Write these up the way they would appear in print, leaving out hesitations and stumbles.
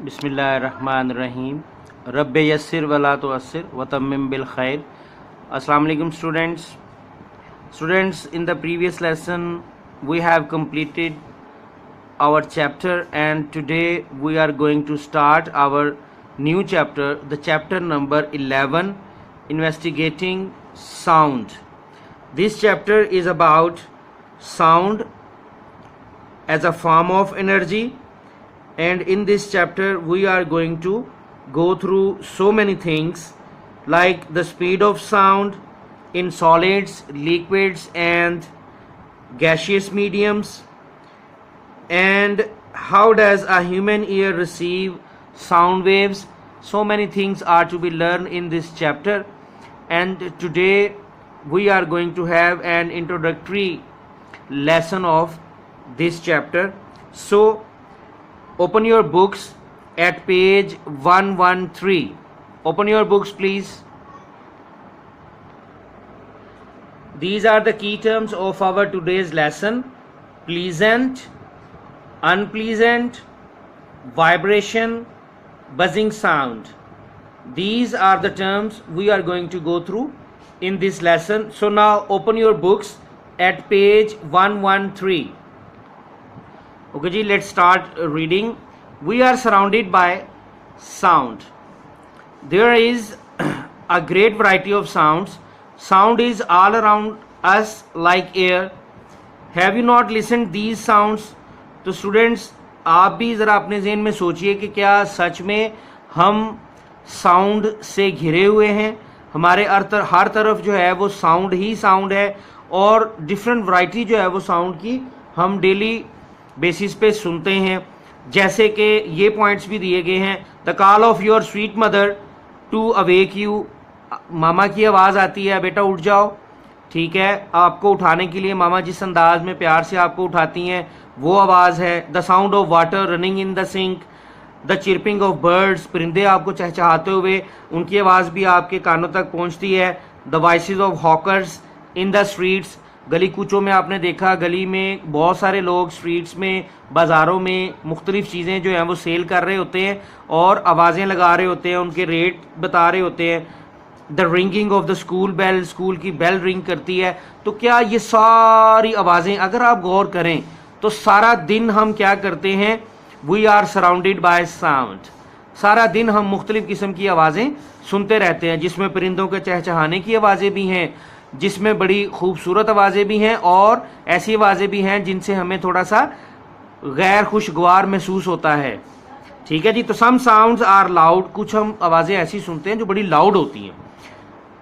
बिस्मिल्लाहिर्रहमानिर्रहीम। रब्बे यस्सिर वला तुअस्सिर व तम्मिम बिल खैर। अस्सलाम वालेकुम students, in the previous lesson we have completed our chapter and today we are going to start our new chapter, the chapter number 11, investigating sound. This chapter is about sound as a form of energy, and in this chapter we are going to go through so many things like the speed of sound in solids, liquids and gaseous mediums, and how does a human ear receive sound waves. So many things are to be learned in this chapter, and today we are going to have an introductory lesson of this chapter. So open your books at page 113. Open your books please. These are the key terms of our today's lesson: pleasant, unpleasant, vibration, buzzing sound. These are the terms we are going to go through in this lesson. So now open your books at page 113. Okay ji, let's start reading. We are surrounded by sound. There is a great variety of sounds. Sound is all around us like air. Have you not listened these sounds? तो students आप भी ज़रा अपने ज़हन में सोचिए कि क्या सच में हम साउंड से घिरे हुए हैं। हमारे हर तरफ जो है वो साउंड ही साउंड है, और डिफरेंट वैरायटी जो है वो साउंड की हम डेली बेसिस पे सुनते हैं। जैसे कि ये पॉइंट्स भी दिए गए हैं: the call of your sweet mother to awake you. मामा की आवाज़ आती है, बेटा उठ जाओ, ठीक है। आपको उठाने के लिए मामा जिस अंदाज में प्यार से आपको उठाती हैं वो आवाज़ है। The sound of water running in the sink, the chirping of birds, परिंदे आपको चहचहाते हुए उनकी आवाज़ भी आपके कानों तक पहुंचती है। The voices of hawkers in the streets, गली कूचों में आपने देखा, गली में बहुत सारे लोग स्ट्रीट्स में, बाज़ारों में मुख्तलिफ़ चीज़ें जो हैं वो सेल कर रहे होते हैं और आवाज़ें लगा रहे होते हैं, उनके रेट बता रहे होते हैं। The ringing of the school bell, school की बेल रिंग करती है। तो क्या ये सारी आवाज़ें अगर आप गौर करें तो सारा दिन हम क्या करते हैं? We are surrounded by sound. सारा दिन हम मुख्तलिफ़ किस्म की आवाज़ें सुनते रहते हैं, जिसमें परिंदों के चहचहाने की आवाज़ें भी हैं, जिसमें बड़ी खूबसूरत आवाज़ें भी हैं, और ऐसी आवाज़ें भी हैं जिनसे हमें थोड़ा सा गैर खुशगवार महसूस होता है, ठीक है जी। तो सम साउंड्स आर लाउड, कुछ हम आवाज़ें ऐसी सुनते हैं जो बड़ी लाउड होती हैं।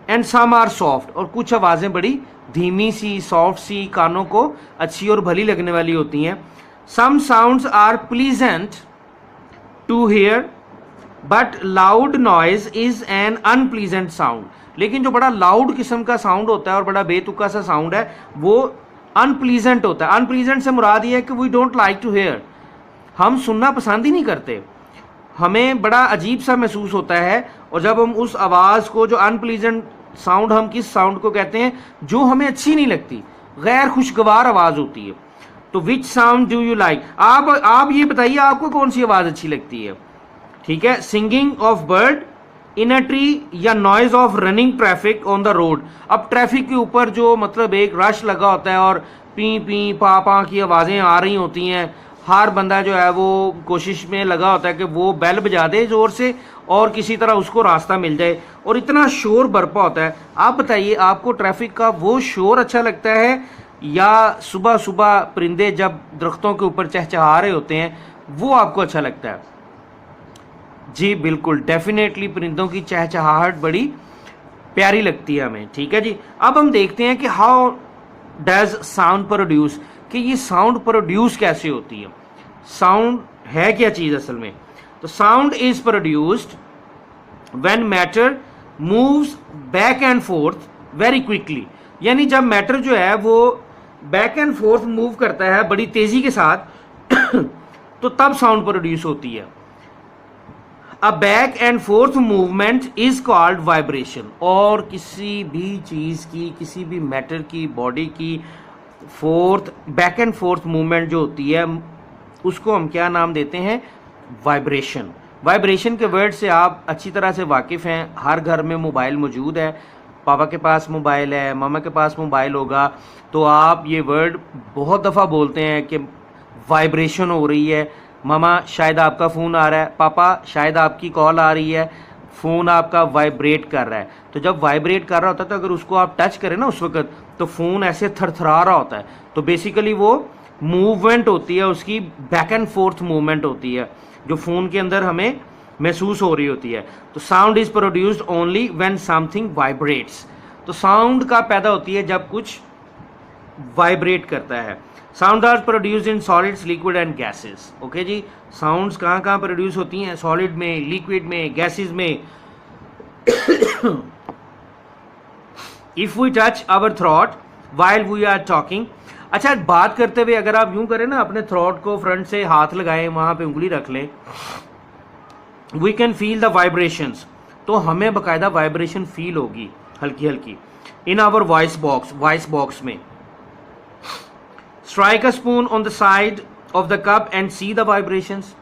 एंड सम आर सॉफ्ट, और कुछ आवाज़ें बड़ी धीमी सी, सॉफ्ट सी, कानों को अच्छी और भली लगने वाली होती हैं। Some sounds are pleasant to hear but loud noise is an unpleasant sound. लेकिन जो बड़ा लाउड किस्म का साउंड होता है और बड़ा बेतुका सा साउंड है वो अनप्लीजेंट होता है। अनप्लीजेंट से मुराद ये है कि we don't like to hear, हम सुनना पसंद ही नहीं करते, हमें बड़ा अजीब सा महसूस होता है। और जब हम उस आवाज़ को, जो अनप्लीजेंट साउंड, हम किस साउंड को कहते हैं? जो हमें अच्छी नहीं लगती, गैर खुशगवार आवाज़ होती है। तो विच साउंड डू यू लाइक? आप ये बताइए आपको कौन सी आवाज़ अच्छी लगती है, ठीक है। Singing of bird in a tree, या noise of running traffic on the road. अब ट्रैफिक के ऊपर जो मतलब एक रश लगा होता है और पी पी पा पा की आवाज़ें आ रही होती हैं, हर बंदा जो है वो कोशिश में लगा होता है कि वो बेल बजा दे ज़ोर से और किसी तरह उसको रास्ता मिल जाए, और इतना शोर बरपा होता है। आप बताइए आपको ट्रैफिक का वो शोर अच्छा लगता है, या सुबह सुबह परिंदे जब दरख्तों के ऊपर चहचहा रहे होते हैं वो आपको अच्छा लगता है? जी बिल्कुल, डेफिनेटली परिंदों की चहचहाहट बड़ी प्यारी लगती है हमें, ठीक है जी। अब हम देखते हैं कि हाउ डज साउंड प्रोड्यूस, कि ये साउंड प्रोड्यूस कैसे होती है। साउंड है क्या चीज़ असल में? तो sound is produced when matter moves back and forth very quickly. यानी जब मैटर जो है वो बैक एंड फोर्थ मूव करता है बड़ी तेजी के साथ तो तब साउंड प्रोड्यूस होती है। A back and fourth movement is called vibration. और किसी भी चीज़ की, किसी भी मैटर की, बॉडी की बैक एंड फोर्थ मूवमेंट जो होती है उसको हम क्या नाम देते हैं? वाइब्रेशन। वाइब्रेशन के वर्ड से आप अच्छी तरह से वाकिफ़ हैं। हर घर में मोबाइल मौजूद है, पापा के पास मोबाइल है, मामा के पास मोबाइल होगा, तो आप ये वर्ड बहुत दफ़ा बोलते हैं कि वाइब्रेशन हो रही है। मामा शायद आपका फ़ोन आ रहा है, पापा शायद आपकी कॉल आ रही है, फ़ोन आपका वाइब्रेट कर रहा है। तो जब वाइब्रेट कर रहा होता है तो अगर उसको आप टच करें ना उस वक्त, तो फ़ोन ऐसे थरथरा रहा होता है, तो बेसिकली वो मूवमेंट होती है, उसकी बैक एंड फोर्थ मूवमेंट होती है जो फ़ोन के अंदर हमें महसूस हो रही होती है। तो sound is produced only when something vibrates. तो साउंड का पैदा होती है जब कुछ वाइब्रेट करता है। Sound are produced in solids, liquid and gases. Okay जी, साउंड्स कहाँ कहाँ प्रोड्यूस होती हैं? सॉलिड में, लिक्विड में, गैसेस में। If we touch our throat while we are talking. अच्छा, बात करते हुए अगर आप यूं करें ना, अपने थ्रॉट को फ्रंट से हाथ लगाएं, वहां पे उंगली रख लें, we can feel the vibrations. तो हमें बकायदा वाइब्रेशन फील होगी हल्की हल्की इन आवर वॉइस बॉक्स में। Strike a spoon on the side of the cup and see the vibrations.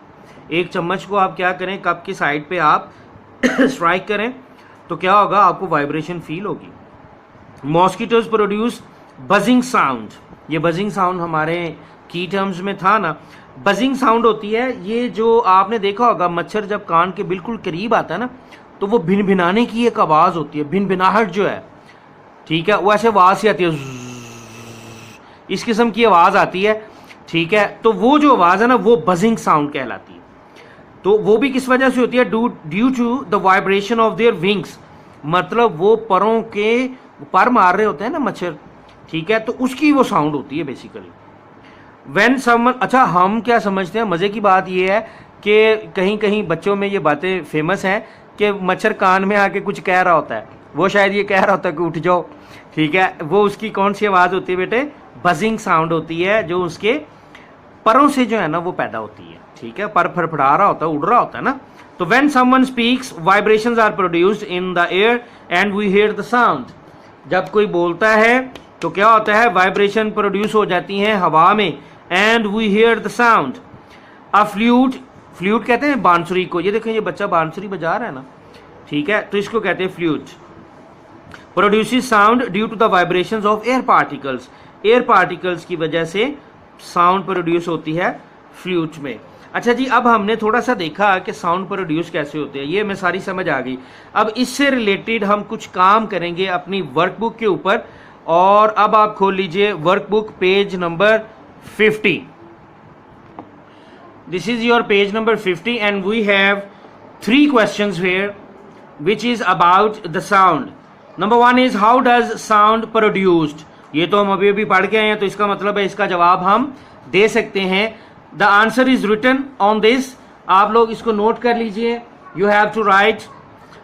एक चम्मच को आप क्या करें, कप की साइड पे आप स्ट्राइक करें, तो क्या होगा, आपको वाइब्रेशन फील होगी। Mosquitoes produce buzzing sound. ये बजिंग साउंड हमारे की टर्म्स में था ना। बजिंग साउंड होती है ये, जो आपने देखा होगा मच्छर जब कान के बिल्कुल करीब आता है ना, तो वो भिन भिनाने की एक आवाज़ होती है, भिन भिनाहट जो है, ठीक है, वो ऐसे आवाज़ से आती है, इस किस्म की आवाज़ आती है, ठीक है। तो वो जो आवाज़ है ना, वो बजिंग साउंड कहलाती है। तो वो भी किस वजह से होती है? Due to the vibration of their wings. मतलब वो परों के पर मार रहे होते हैं ना मच्छर, ठीक है, तो उसकी वो साउंड होती है बेसिकली व्हेन समवन। अच्छा, हम क्या समझते हैं, मज़े की बात ये है कि कहीं कहीं बच्चों में ये बातें फेमस हैं कि मच्छर कान में आके कुछ कह रहा होता है, वो शायद ये कह रहा होता है कि उठ जाओ, ठीक है। वो उसकी कौन सी आवाज़ होती है बेटे? बजिंग साउंड होती है, जो उसके परों से जो है ना वो पैदा होती है, ठीक है। पर फड़फड़ा रहा होता है, उड़ रहा होता है ना। तो when someone speaks vibrations are produced in the air and we hear the sound. जब कोई बोलता है तो क्या होता है? वाइब्रेशन प्रोड्यूस हो जाती हैं हवा में, and we hear the sound. A flute, flute कहते हैं बांसुरी को। ये देखें, ये बच्चा बांसुरी बजा रहा है ना, ठीक है, तो इसको कहते हैं flute. Produces sound due to the vibrations of air particles. Air particles की वजह से साउंड प्रोड्यूस होती है फ्लूट में। अच्छा जी, अब हमने थोड़ा सा देखा कि साउंड प्रोड्यूस कैसे होते हैं, ये हमें सारी समझ आ गई। अब इससे रिलेटेड हम कुछ काम करेंगे अपनी वर्कबुक के ऊपर। और अब आप खोल लीजिए workbook page number 50। This is your page number 50 and we have 3 questions here which is about the sound. Number 1 is how does sound produced? ये तो हम अभी अभी पढ़ के आए हैं, तो इसका मतलब है इसका जवाब हम दे सकते हैं। The answer is written on this. आप लोग इसको नोट कर लीजिए। यू हैव टू राइट,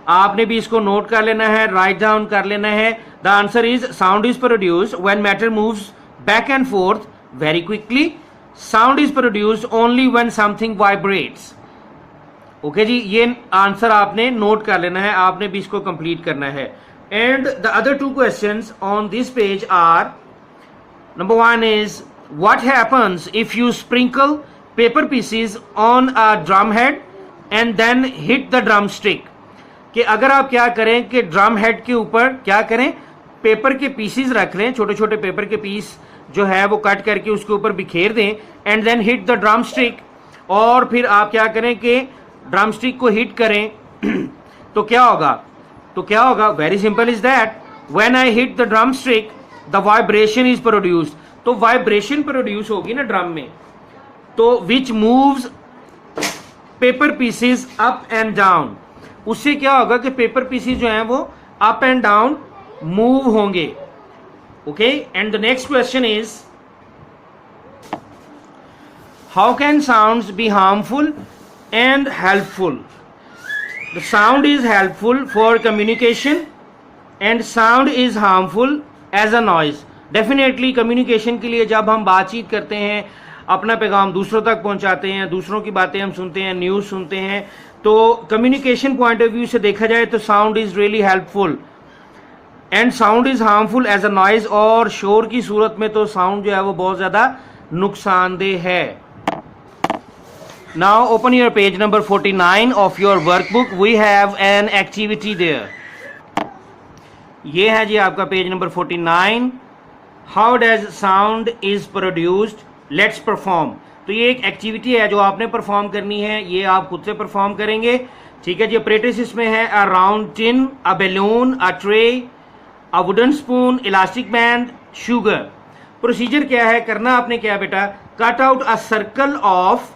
आपने भी इसको नोट कर लेना है, राइट डाउन कर लेना है। The answer is sound is produced when matter moves back and forth very quickly. Sound is produced only when something vibrates. Okay जी, ये आंसर आपने नोट कर लेना है, आपने भी इसको कंप्लीट करना है। And the other 2 questions on this page are, number 1 is, what happens if you sprinkle paper pieces on a drum head and then hit the drum stick? कि अगर आप क्या करें कि ड्रम हेड के ऊपर क्या करें, पेपर के पीसीज रख लें, छोटे छोटे पेपर के पीस जो है वो कट करके उसके ऊपर बिखेर दें, and then hit the drum stick. और फिर आप क्या करें कि ड्रम स्टिक को हिट करें तो क्या होगा? तो क्या होगा? Very simple is that, when I hit the drum stick the vibration is produced. तो वाइब्रेशन प्रोड्यूस होगी ना ड्रम में, तो विच moves paper pieces up and down. उससे क्या होगा कि पेपर पीसेस जो हैं वो अप एंड डाउन मूव होंगे। Okay, and the next question is, how can sounds be harmful and helpful? The sound is helpful for communication and sound is harmful as a noise. Definitely communication के लिए जब हम बातचीत करते हैं, अपना पैगाम दूसरों तक पहुंचाते हैं, दूसरों की बातें हम सुनते हैं, न्यूज़ सुनते हैं, तो कम्युनिकेशन पॉइंट ऑफ व्यू से देखा जाए तो sound is really helpful and sound is harmful as a noise. और शोर की सूरत में तो साउंड जो है वो बहुत ज़्यादा नुकसानदेह है। Now open your page number 49 of your workbook. We have an activity there. ये है जी आपका page number 49. How does sound is produced? Let's perform. तो ये एक एक्टिविटी है जो आपने परफॉर्म करनी है, ये आप खुद से परफॉर्म करेंगे. ठीक है जी. अप्रेंटिस इसमें है अ round tin, a balloon, a tray, a wooden spoon, elastic band, sugar. Procedure क्या है, करना आपने क्या बेटा, cut out a circle of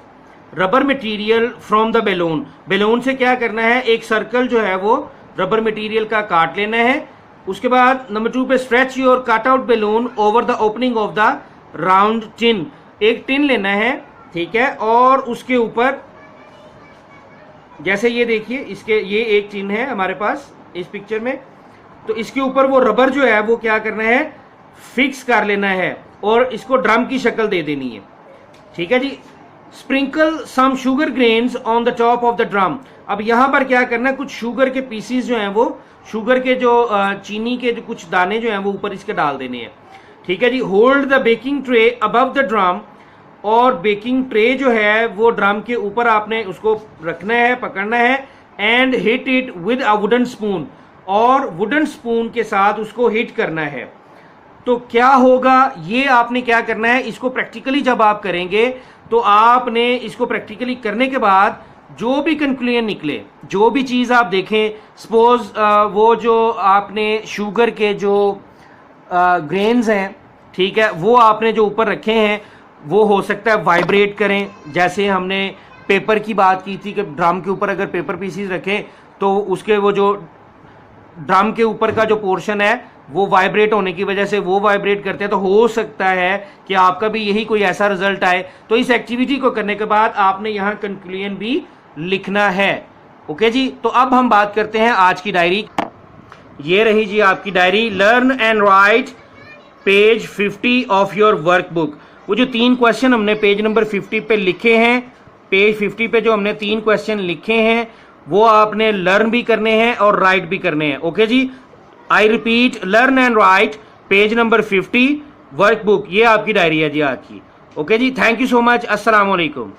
rubber material from the balloon. Balloon से क्या करना है, एक सर्कल जो है वो रबर मटेरियल का काट लेना है. उसके बाद नंबर 2 पे stretch your cut out balloon over the opening of the round tin. एक टिन लेना है, ठीक है, और उसके ऊपर जैसे ये देखिए, इसके ये एक टिन है हमारे पास इस पिक्चर में, तो इसके ऊपर वो रबर जो है वो क्या करना है, फिक्स कर लेना है और इसको ड्रम की शक्ल दे देनी है. ठीक है जी. Sprinkle some sugar grains on the top of the drum. अब यहां पर क्या करना है, कुछ शुगर के पीसीज जो हैं वो, शुगर के जो चीनी के जो कुछ दाने जो हैं वो ऊपर इसके डाल देने हैं. ठीक है जी. Hold the baking tray above the drum. और बेकिंग ट्रे जो है वो ड्रम के ऊपर आपने उसको रखना है, पकड़ना है. And hit it with a wooden spoon. और वुडन स्पून के साथ उसको हिट करना है. तो क्या होगा, ये आपने क्या करना है, इसको प्रैक्टिकली जब आप करेंगे तो आपने इसको प्रैक्टिकली करने के बाद जो भी कंक्लूजन निकले, जो भी चीज़ आप देखें, सपोज वो जो आपने शुगर के जो ग्रेन्स हैं, ठीक है, वो आपने जो ऊपर रखे हैं वो हो सकता है वाइब्रेट करें. जैसे हमने पेपर की बात की थी कि ड्रम के ऊपर अगर पेपर पीसीज रखें तो उसके वो जो ड्रम के ऊपर का जो पोर्शन है वो वाइब्रेट होने की वजह से वो वाइब्रेट करते हैं. तो हो सकता है कि आपका भी यही कोई ऐसा रिजल्ट आए. तो इस एक्टिविटी को करने के बाद आपने यहाँ कंक्लूजन भी लिखना है. ओके जी. तो अब हम बात करते हैं आज की डायरी. ये रही जी आपकी diary. Learn and write page 50 of your workbook. वो जो 3 क्वेश्चन हमने पेज नंबर 50 पे लिखे हैं, पेज 50 पे जो हमने 3 क्वेश्चन लिखे हैं वो आपने लर्न भी करने हैं और राइट भी करने हैं. ओके जी. I repeat, learn and write page number 50 workbook. ये आपकी डायरी है जी आज की. ओके जी. Thank you so much. अस्सलाम वालेकुम.